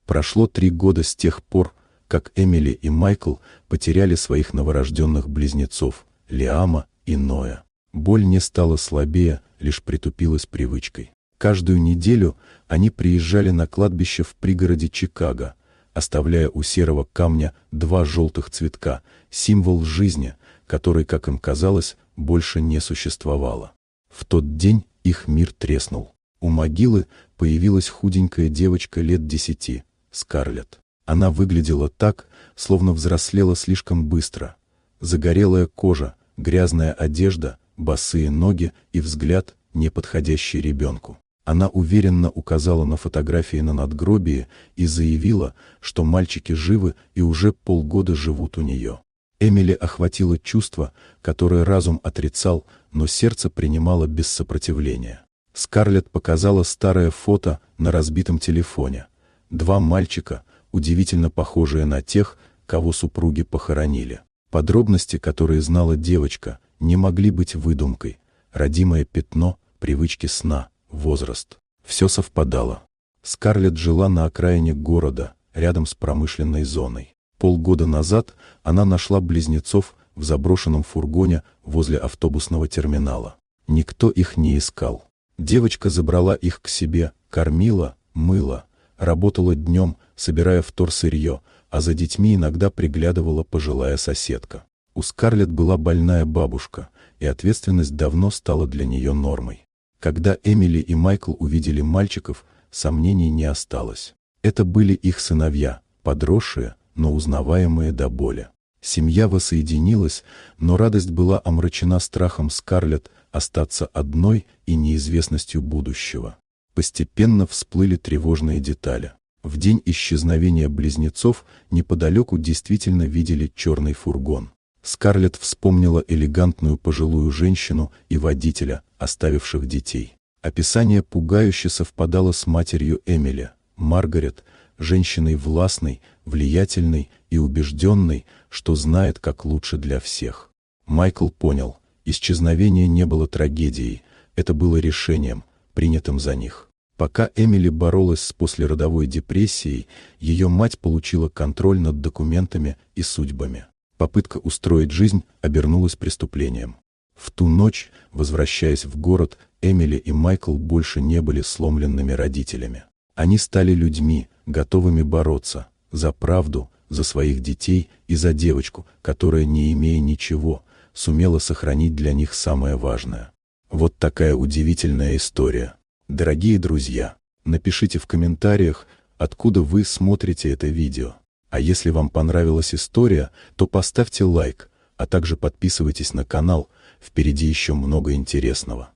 Прошло 3 года с тех пор, как Эмили и Майкл потеряли своих новорожденных близнецов, Лиама и Ноя. Боль не стала слабее, лишь притупилась привычкой. Каждую неделю они приезжали на кладбище в пригороде Чикаго, оставляя у серого камня 2 желтых цветка, символ жизни, который, как им казалось, больше не существовало. В тот день их мир треснул. У могилы появилась худенькая девочка лет 10, Скарлетт. Она выглядела так, словно взрослела слишком быстро. Загорелая кожа, грязная одежда, босые ноги и взгляд, не подходящий ребенку. Она уверенно указала на фотографии на надгробии и заявила, что мальчики живы и уже полгода живут у нее. Эмили охватило чувство, которое разум отрицал, но сердце принимало без сопротивления. Скарлетт показала старое фото на разбитом телефоне. 2 мальчика, удивительно похожие на тех, кого супруги похоронили. Подробности, которые знала девочка, не могли быть выдумкой. Родимое пятно, привычки сна, возраст. Все совпадало. Скарлетт жила на окраине города, рядом с промышленной зоной. Полгода назад она нашла близнецов в заброшенном фургоне возле автобусного терминала. Никто их не искал. Девочка забрала их к себе, кормила, мыла, работала днем, собирая вторсырье, а за детьми иногда приглядывала пожилая соседка. У Скарлетт была больная бабушка, и ответственность давно стала для нее нормой. Когда Эмили и Майкл увидели мальчиков, сомнений не осталось. Это были их сыновья, подросшие, но узнаваемые до боли. Семья воссоединилась, но радость была омрачена страхом Скарлетт остаться одной и неизвестностью будущего. Постепенно всплыли тревожные детали. В день исчезновения близнецов неподалеку действительно видели черный фургон. Скарлетт вспомнила элегантную пожилую женщину и водителя, оставивших детей. Описание пугающе совпадало с матерью Эмили, Маргарет, женщиной властной, влиятельной и убежденной, что знает, как лучше для всех. Майкл понял, исчезновение не было трагедией, это было решением, принятым за них. Пока Эмили боролась с послеродовой депрессией, ее мать получила контроль над документами и судьбами. Попытка устроить жизнь обернулась преступлением. В ту ночь, возвращаясь в город, Эмили и Майкл больше не были сломленными родителями. Они стали людьми, готовыми бороться за правду, за своих детей и за девочку, которая, не имея ничего, сумела сохранить для них самое важное. Вот такая удивительная история. Дорогие друзья, напишите в комментариях, откуда вы смотрите это видео. А если вам понравилась история, то поставьте лайк, а также подписывайтесь на канал, впереди еще много интересного.